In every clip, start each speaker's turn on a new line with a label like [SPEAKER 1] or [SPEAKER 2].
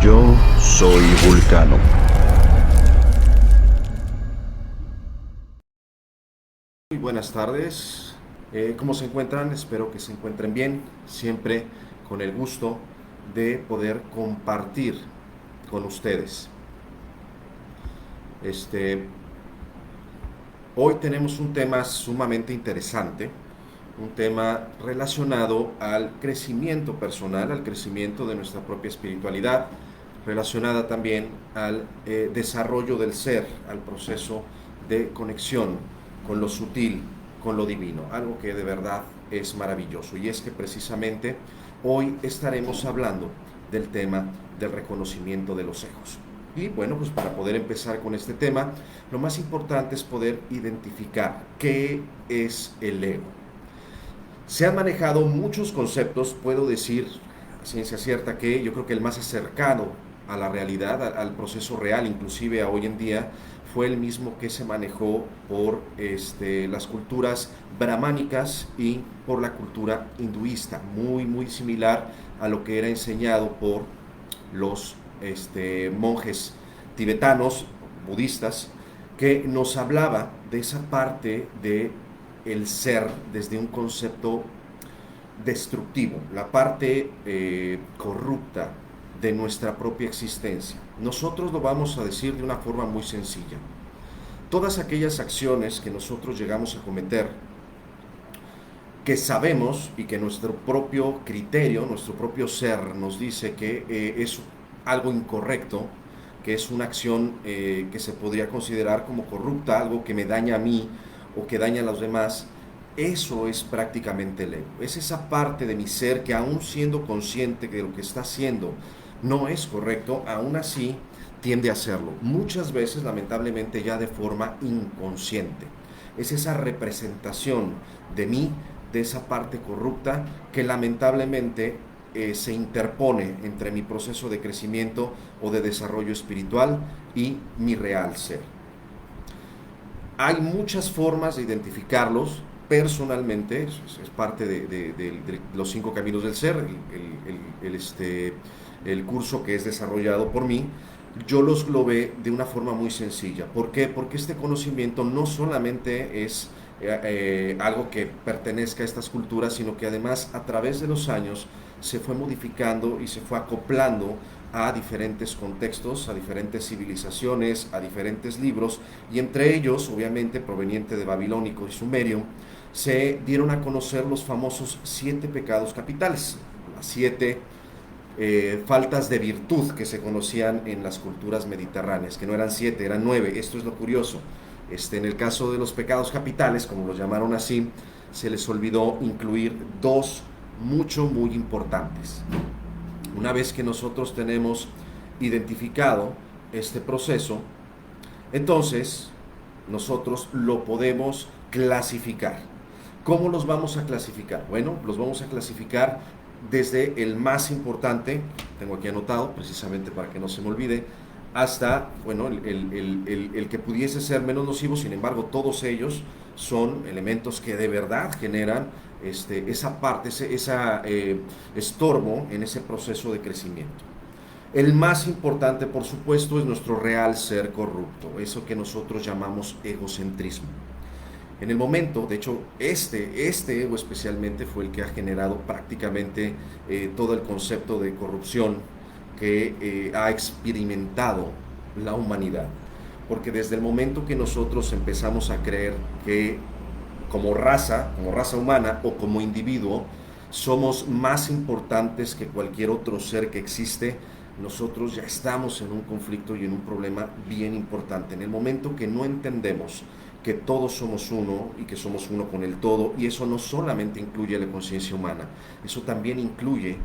[SPEAKER 1] Yo soy Vulcano.
[SPEAKER 2] Muy buenas tardes. ¿Cómo se encuentran? Espero que se encuentren bien. Siempre con el gusto de poder compartir con ustedes. Este, Hoy tenemos un tema sumamente interesante, un tema relacionado al crecimiento personal, al crecimiento de nuestra propia espiritualidad, relacionada también al desarrollo del ser, al proceso de conexión con lo sutil, con lo divino, algo que de verdad es maravilloso. Y es que precisamente hoy estaremos hablando del tema del reconocimiento de los egos. Y bueno, pues para poder empezar con este tema, lo más importante es poder identificar qué es el ego. Se han manejado muchos conceptos, puedo decir a ciencia cierta que yo creo que el más acercado a la realidad, al proceso real, inclusive a hoy en día, fue el mismo que se manejó por las culturas brahmánicas y por la cultura hinduista, muy similar a lo que era enseñado por los monjes tibetanos, budistas, que nos hablaba de esa parte de el ser desde un concepto destructivo, la parte corrupta de nuestra propia existencia. Nosotros lo vamos a decir de una forma muy sencilla. Todas aquellas acciones que nosotros llegamos a cometer, que sabemos y que nuestro propio criterio, nuestro propio ser nos dice que es algo incorrecto, que es una acción que se podría considerar como corrupta, algo que me daña a mí o que daña a los demás, eso es prácticamente el ego. Es esa parte de mi ser que aún siendo consciente de lo que está haciendo no es correcto, aún así tiende a hacerlo. Muchas veces, lamentablemente, ya de forma inconsciente. Es esa representación de mí, de esa parte corrupta que lamentablemente se interpone entre mi proceso de crecimiento o de desarrollo espiritual y mi real ser. Hay muchas formas de identificarlos. Personalmente, es parte de los 5 caminos del ser, el curso que es desarrollado por mí. Yo los globé de una forma muy sencilla. ¿Por qué? Porque este conocimiento no solamente es algo que pertenezca a estas culturas, sino que además a través de los años se fue modificando y se fue acoplando a diferentes contextos, a diferentes civilizaciones, a diferentes libros, y entre ellos, obviamente proveniente de babilónico y sumerio, se dieron a conocer los famosos 7 pecados capitales, las 7 faltas de virtud que se conocían en las culturas mediterráneas, que no eran 7, eran 9. Esto es lo curioso. En el caso de los pecados capitales, como los llamaron así, se les olvidó incluir dos muy importantes. Una vez que nosotros tenemos identificado este proceso, entonces nosotros lo podemos clasificar. ¿Cómo los vamos a clasificar? Bueno, los vamos a clasificar desde el más importante, tengo aquí anotado precisamente para que no se me olvide, hasta, bueno, el que pudiese ser menos nocivo. Sin embargo, todos ellos son elementos que de verdad generan esa parte, ese estorbo en ese proceso de crecimiento. El más importante, por supuesto, es nuestro real ser corrupto, eso que nosotros llamamos egocentrismo. En el momento, de hecho, este ego especialmente fue el que ha generado prácticamente todo el concepto de corrupción que ha experimentado la humanidad. Porque desde el momento que nosotros empezamos a creer que como raza humana o como individuo, somos más importantes que cualquier otro ser que existe, nosotros ya estamos en un conflicto y en un problema bien importante. En el momento que no entendemos que todos somos uno y que somos uno con el todo, y eso no solamente incluye la conciencia humana, eso también incluye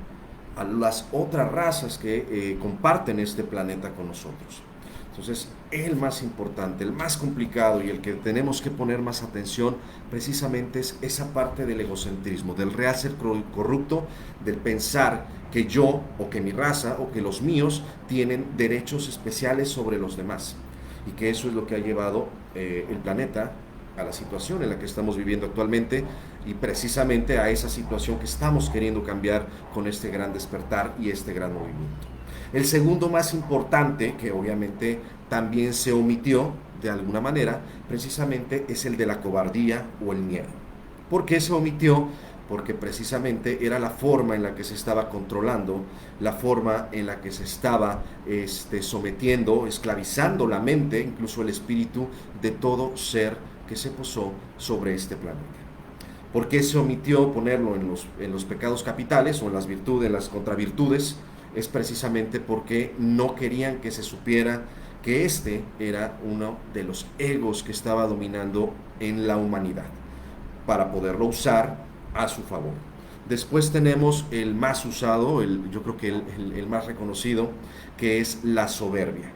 [SPEAKER 2] a las otras razas que comparten este planeta con nosotros. Entonces, el más importante, el más complicado y el que tenemos que poner más atención precisamente es esa parte del egocentrismo, del real ser corrupto, del pensar que yo o que mi raza o que los míos tienen derechos especiales sobre los demás, y que eso es lo que ha llevado el planeta a la situación en la que estamos viviendo actualmente, y precisamente a esa situación que estamos queriendo cambiar con este gran despertar y este gran movimiento. El segundo más importante, que obviamente también se omitió de alguna manera, precisamente es el de la cobardía o el miedo. ¿Por qué se omitió? Porque precisamente era la forma en la que se estaba controlando, la forma en la que se estaba sometiendo, esclavizando la mente, incluso el espíritu de todo ser que se posó sobre este planeta. ¿Por qué se omitió ponerlo en los pecados capitales o en las virtudes, en las contravirtudes? Es precisamente porque no querían que se supiera que este era uno de los egos que estaba dominando en la humanidad, para poderlo usar a su favor. Después tenemos el más usado, yo creo que el más reconocido, que es la soberbia.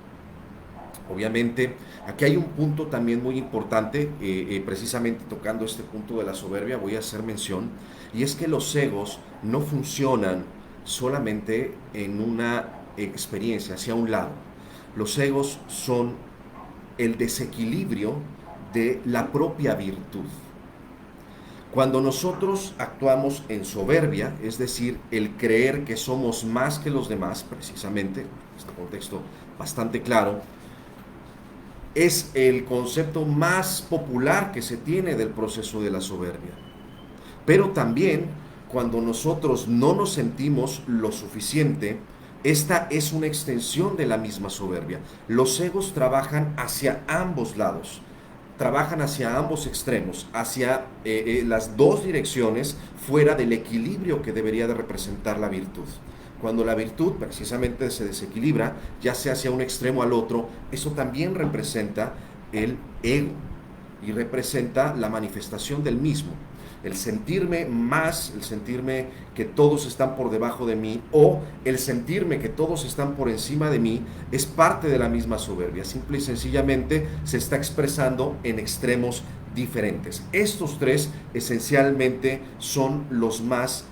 [SPEAKER 2] Obviamente, aquí hay un punto también muy importante, precisamente tocando este punto de la soberbia, voy a hacer mención, y es que los egos no funcionan solamente en una experiencia, hacia un lado. Los egos son el desequilibrio de la propia virtud. Cuando nosotros actuamos en soberbia, es decir, el creer que somos más que los demás, precisamente, en este contexto bastante claro, es el concepto más popular que se tiene del proceso de la soberbia. Pero también, cuando nosotros no nos sentimos lo suficiente, esta es una extensión de la misma soberbia. Los egos trabajan hacia ambos lados, trabajan hacia ambos extremos, hacia las dos direcciones, fuera del equilibrio que debería de representar la virtud. Cuando la virtud precisamente se desequilibra, ya sea hacia un extremo al otro, eso también representa el ego y representa la manifestación del mismo. El sentirme más, el sentirme que todos están por debajo de mí, o el sentirme que todos están por encima de mí, es parte de la misma soberbia. Simple y sencillamente se está expresando en extremos diferentes. Estos tres esencialmente son los más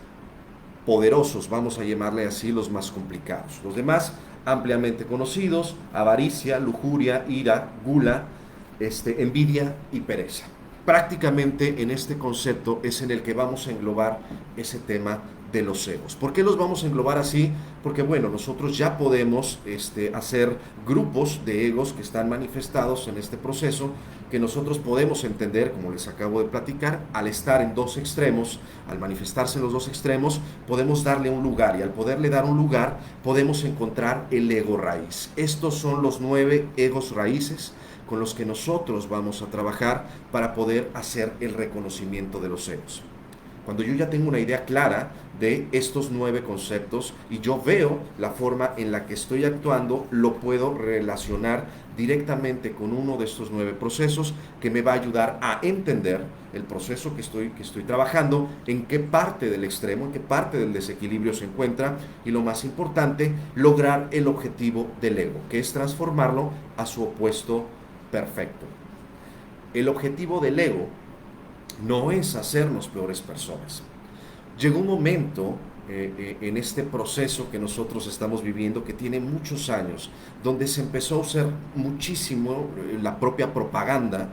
[SPEAKER 2] poderosos, vamos a llamarle así, los más complicados. Los demás, ampliamente conocidos: avaricia, lujuria, ira, gula, envidia y pereza. Prácticamente en este concepto es en el que vamos a englobar ese tema de los egos. ¿Por qué los vamos a englobar así? Porque bueno, nosotros ya podemos hacer grupos de egos que están manifestados en este proceso, que nosotros podemos entender, como les acabo de platicar, al estar en dos extremos, al manifestarse en los dos extremos, podemos darle un lugar, y al poderle dar un lugar, podemos encontrar el ego raíz. Estos son los 9 egos raíces con los que nosotros vamos a trabajar para poder hacer el reconocimiento de los egos. Cuando yo ya tengo una idea clara de estos 9 conceptos y yo veo la forma en la que estoy actuando, lo puedo relacionar directamente con uno de estos 9 procesos, que me va a ayudar a entender el proceso que estoy trabajando, en qué parte del extremo, en qué parte del desequilibrio se encuentra, y lo más importante, lograr el objetivo del ego, que es transformarlo a su opuesto perfecto. El objetivo del ego no es hacernos peores personas. Llegó un momento en este proceso que nosotros estamos viviendo, que tiene muchos años, donde se empezó a usar muchísimo la propia propaganda,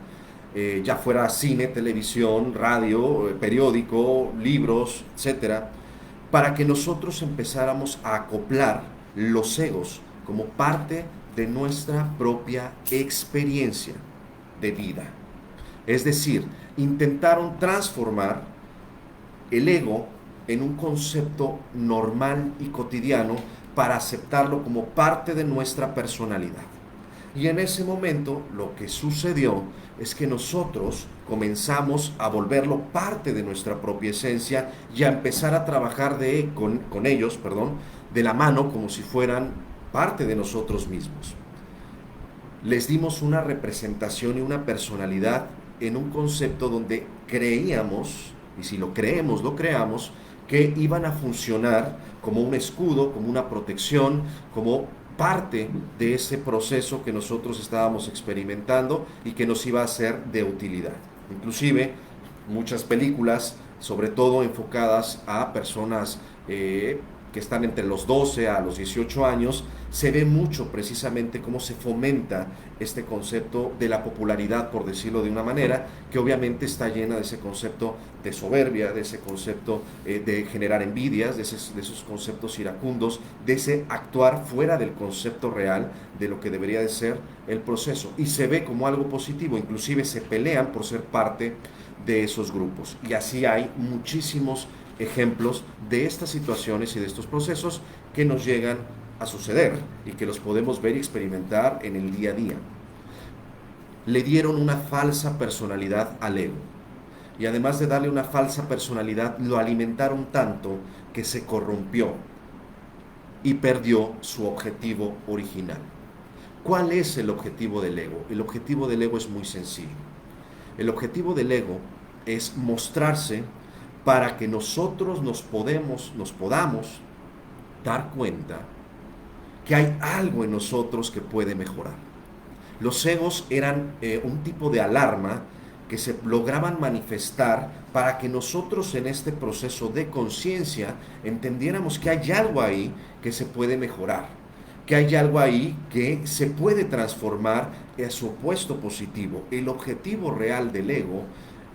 [SPEAKER 2] ya fuera cine, televisión, radio, periódico, libros, etcétera, para que nosotros empezáramos a acoplar los egos como parte de nuestra propia experiencia de vida. Es decir, intentaron transformar el ego en un concepto normal y cotidiano para aceptarlo como parte de nuestra personalidad. Y en ese momento lo que sucedió es que nosotros comenzamos a volverlo parte de nuestra propia esencia y a empezar a trabajar con ellos, de la mano, como si fueran parte de nosotros mismos. Les dimos una representación y una personalidad en un concepto donde creíamos, y si lo creemos, lo creamos, que iban a funcionar como un escudo, como una protección, como parte de ese proceso que nosotros estábamos experimentando y que nos iba a ser de utilidad. Inclusive muchas películas, sobre todo enfocadas a personas que están entre los 12 a los 18 años, se ve mucho precisamente cómo se fomenta este concepto de la popularidad, por decirlo de una manera, que obviamente está llena de ese concepto de soberbia, de ese concepto de generar envidias, de esos conceptos iracundos, de ese actuar fuera del concepto real de lo que debería de ser el proceso. Y se ve como algo positivo, inclusive se pelean por ser parte de esos grupos. Y así hay muchísimos ejemplos de estas situaciones y de estos procesos que nos llegan a suceder y que los podemos ver y experimentar en el día a día. Le dieron una falsa personalidad al ego. Y además de darle una falsa personalidad, lo alimentaron tanto que se corrompió y perdió su objetivo original. ¿Cuál es el objetivo del ego? El objetivo del ego es muy sencillo. El objetivo del ego es mostrarse para que nosotros nos podamos dar cuenta que hay algo en nosotros que puede mejorar. Los egos eran un tipo de alarma que se lograban manifestar para que nosotros en este proceso de conciencia entendiéramos que hay algo ahí que se puede mejorar, que hay algo ahí que se puede transformar a su opuesto positivo. El objetivo real del ego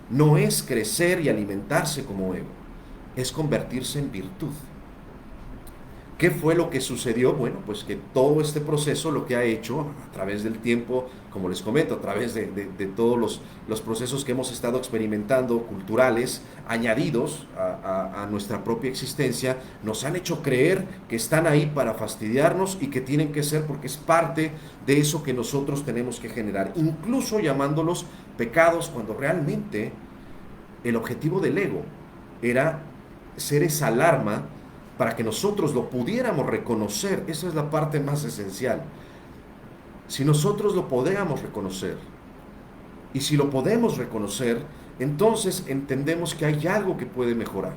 [SPEAKER 2] no es crecer y alimentarse como ego, es convertirse en virtud. ¿Qué fue lo que sucedió? Bueno, pues que todo este proceso lo que ha hecho a través del tiempo, como les comento, a través de todos los procesos que hemos estado experimentando, culturales, añadidos a nuestra propia existencia, nos han hecho creer que están ahí para fastidiarnos y que tienen que ser porque es parte de eso que nosotros tenemos que generar, incluso llamándolos pecados cuando realmente el objetivo del ego era ser esa alarma para que nosotros lo pudiéramos reconocer. Esa es la parte más esencial. Si nosotros lo podemos reconocer, y si lo podemos reconocer, entonces entendemos que hay algo que puede mejorar.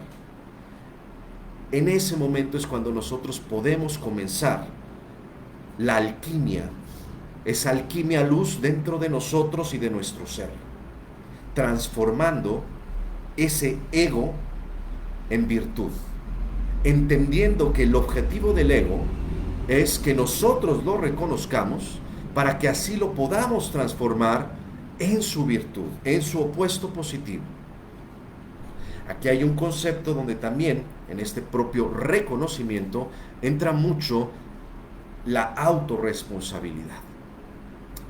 [SPEAKER 2] En ese momento es cuando nosotros podemos comenzar la alquimia, esa alquimia luz dentro de nosotros y de nuestro ser, transformando ese ego en virtud, entendiendo que el objetivo del ego es que nosotros lo reconozcamos para que así lo podamos transformar en su virtud, en su opuesto positivo. Aquí hay un concepto donde también en este propio reconocimiento entra mucho la autorresponsabilidad.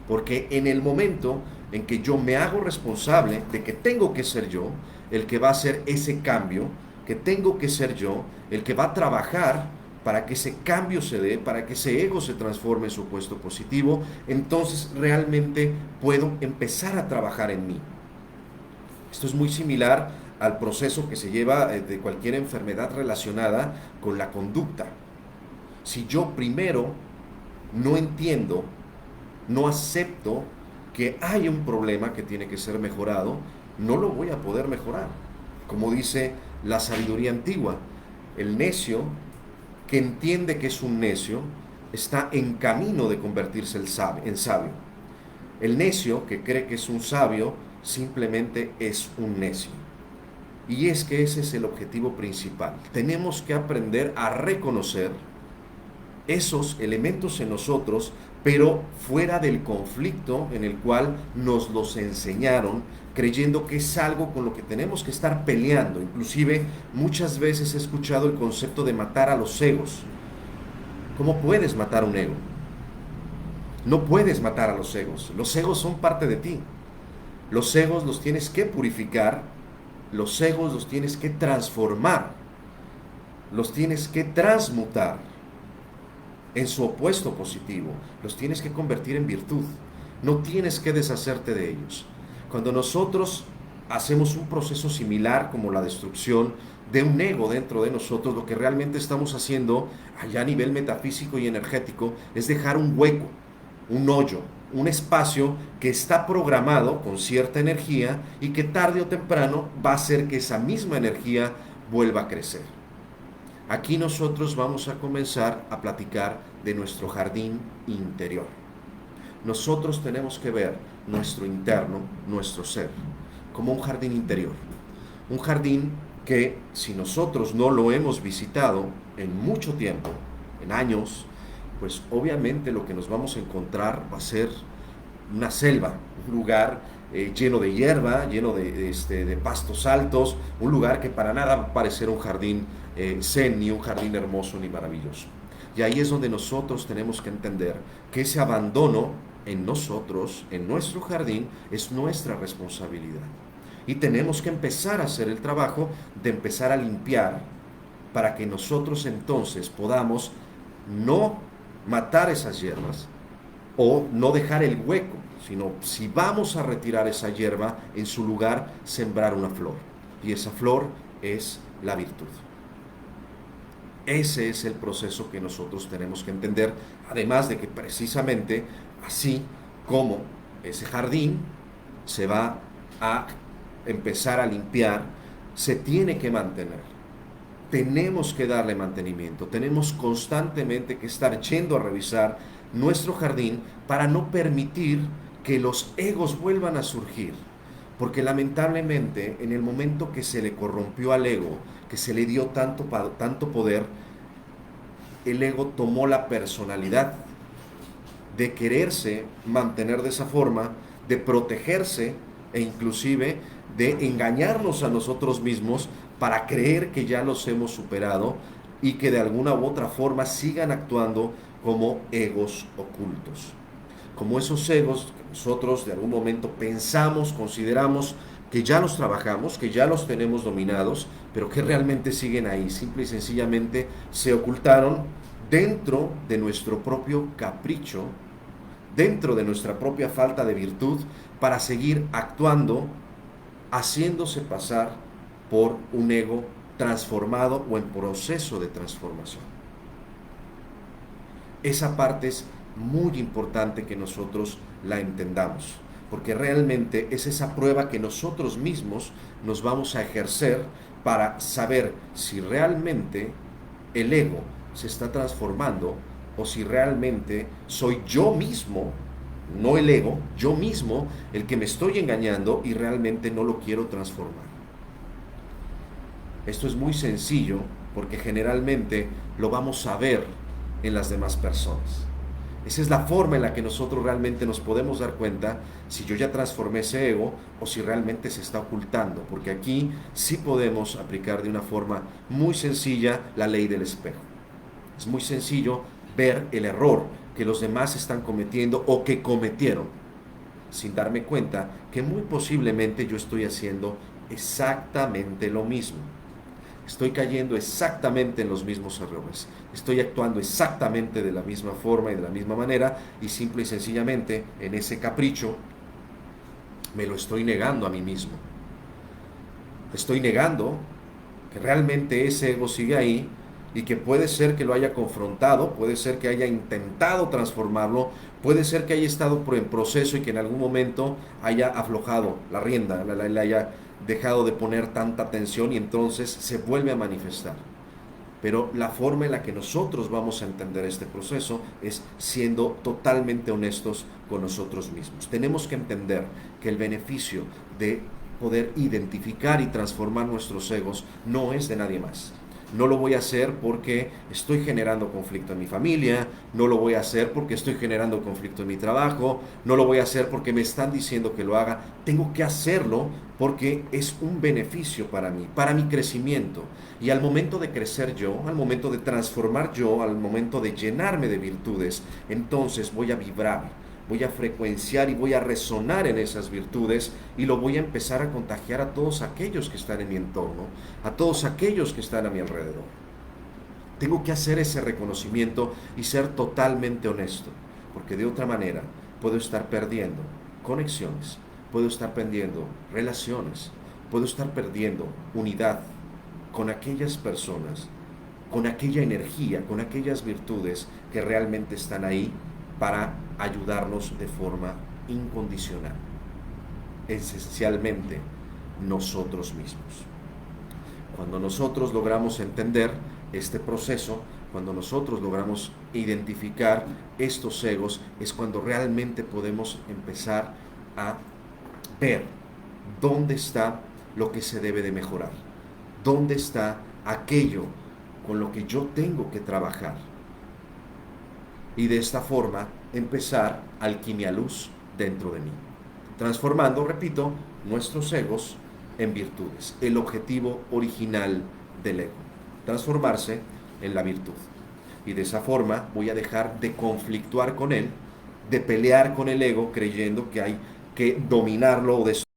[SPEAKER 2] Porque en el momento en que yo me hago responsable de que tengo que ser yo el que va a hacer ese cambio, que tengo que ser yo el que va a trabajar para que ese cambio se dé, para que ese ego se transforme en su opuesto positivo, entonces realmente puedo empezar a trabajar en mí. Esto es muy similar al proceso que se lleva de cualquier enfermedad relacionada con la conducta. Si yo primero no entiendo, no acepto que hay un problema que tiene que ser mejorado, no lo voy a poder mejorar. Como dice la sabiduría antigua, el necio que entiende que es un necio está en camino de convertirse en sabio. El necio que cree que es un sabio simplemente es un necio. Y es que ese es el objetivo principal. Tenemos que aprender a reconocer esos elementos en nosotros, pero fuera del conflicto en el cual nos los enseñaron, creyendo que es algo con lo que tenemos que estar peleando. Inclusive muchas veces he escuchado el concepto de matar a los egos. ¿Cómo puedes matar un ego? No puedes matar a los egos. Los egos son parte de ti. Los egos los tienes que purificar, los egos los tienes que transformar, los tienes que transmutar en su opuesto positivo, los tienes que convertir en virtud. No tienes que deshacerte de ellos. Cuando nosotros hacemos un proceso similar como la destrucción de un ego dentro de nosotros, lo que realmente estamos haciendo allá a nivel metafísico y energético es dejar un hueco, un hoyo, un espacio que está programado con cierta energía y que tarde o temprano va a hacer que esa misma energía vuelva a crecer. Aquí nosotros vamos a comenzar a platicar de nuestro jardín interior. Nosotros tenemos que ver nuestro interno, nuestro ser, como un jardín interior. Un jardín que, si nosotros no lo hemos visitado, en mucho tiempo, en años, pues obviamente lo que nos vamos a encontrar va a ser una selva, un lugar lleno de hierba, lleno de pastos altos, un lugar que para nada va a parecer un jardín zen, ni un jardín hermoso, ni maravilloso. Y ahí es donde nosotros tenemos que entender que ese abandono en nosotros, en nuestro jardín, es nuestra responsabilidad. Y tenemos que empezar a hacer el trabajo de empezar a limpiar para que nosotros entonces podamos no matar esas hierbas o no dejar el hueco, sino si vamos a retirar esa hierba, en su lugar sembrar una flor. Y esa flor es la virtud. Ese es el proceso que nosotros tenemos que entender, además de que precisamente así como ese jardín se va a empezar a limpiar, se tiene que mantener. Tenemos que darle mantenimiento, tenemos constantemente que estar yendo a revisar nuestro jardín para no permitir que los egos vuelvan a surgir. Porque lamentablemente en el momento que se le corrompió al ego, que se le dio tanto poder, el ego tomó la personalidad de quererse mantener de esa forma, de protegerse e inclusive de engañarnos a nosotros mismos para creer que ya los hemos superado y que de alguna u otra forma sigan actuando como egos ocultos. Como esos egos que nosotros de algún momento pensamos, consideramos que ya los trabajamos, que ya los tenemos dominados, pero que realmente siguen ahí, simple y sencillamente se ocultaron dentro de nuestro propio capricho, dentro de nuestra propia falta de virtud, para seguir actuando, haciéndose pasar por un ego transformado o en proceso de transformación. Esa parte es muy importante que nosotros la entendamos, porque realmente es esa prueba que nosotros mismos nos vamos a ejercer para saber si realmente el ego se está transformando o si realmente soy yo mismo, no el ego, yo mismo el que me estoy engañando y realmente no lo quiero transformar. Esto es muy sencillo porque generalmente lo vamos a ver en las demás personas. Esa es la forma en la que nosotros realmente nos podemos dar cuenta si yo ya transformé ese ego o si realmente se está ocultando, porque aquí sí podemos aplicar de una forma muy sencilla la ley del espejo. Es muy sencillo ver el error que los demás están cometiendo o que cometieron, sin darme cuenta que muy posiblemente yo estoy haciendo exactamente lo mismo. Estoy cayendo exactamente en los mismos errores. Estoy actuando exactamente de la misma forma y de la misma manera y simple y sencillamente en ese capricho me lo estoy negando a mí mismo. Estoy negando que realmente ese ego sigue ahí y que puede ser que lo haya confrontado, puede ser que haya intentado transformarlo, puede ser que haya estado en proceso y que en algún momento haya aflojado la rienda, le haya dejado de poner tanta atención y entonces se vuelve a manifestar. Pero la forma en la que nosotros vamos a entender este proceso es siendo totalmente honestos con nosotros mismos. Tenemos que entender que el beneficio de poder identificar y transformar nuestros egos no es de nadie más. No lo voy a hacer porque estoy generando conflicto en mi familia, no lo voy a hacer porque estoy generando conflicto en mi trabajo, no lo voy a hacer porque me están diciendo que lo haga. Tengo que hacerlo porque es un beneficio para mí, para mi crecimiento. Y al momento de crecer yo, al momento de transformar yo, al momento de llenarme de virtudes, entonces voy a vibrar, voy a frecuenciar y voy a resonar en esas virtudes y lo voy a empezar a contagiar a todos aquellos que están en mi entorno, a todos aquellos que están a mi alrededor. Tengo que hacer ese reconocimiento y ser totalmente honesto, porque de otra manera puedo estar perdiendo conexiones, puedo estar perdiendo relaciones, puedo estar perdiendo unidad con aquellas personas, con aquella energía, con aquellas virtudes que realmente están ahí para ayudarnos de forma incondicional, esencialmente nosotros mismos. Cuando nosotros logramos entender este proceso, cuando nosotros logramos identificar estos egos, es cuando realmente podemos empezar a ver dónde está lo que se debe de mejorar, dónde está aquello con lo que yo tengo que trabajar. Y de esta forma empezar alquimia luz dentro de mí, transformando, repito, nuestros egos en virtudes. El objetivo original del ego, transformarse en la virtud. Y de esa forma voy a dejar de conflictuar con él, de pelear con el ego creyendo que hay que dominarlo o destruirlo,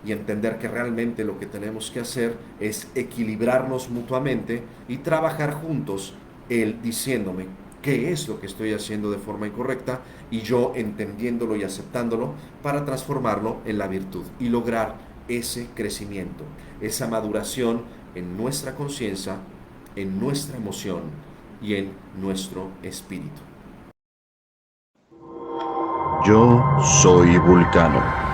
[SPEAKER 2] y entender que realmente lo que tenemos que hacer es equilibrarnos mutuamente y trabajar juntos, él diciéndome qué es lo que estoy haciendo de forma incorrecta y yo entendiéndolo y aceptándolo para transformarlo en la virtud y lograr ese crecimiento, esa maduración en nuestra conciencia, en nuestra emoción y en nuestro espíritu.
[SPEAKER 1] Yo soy Vulcano.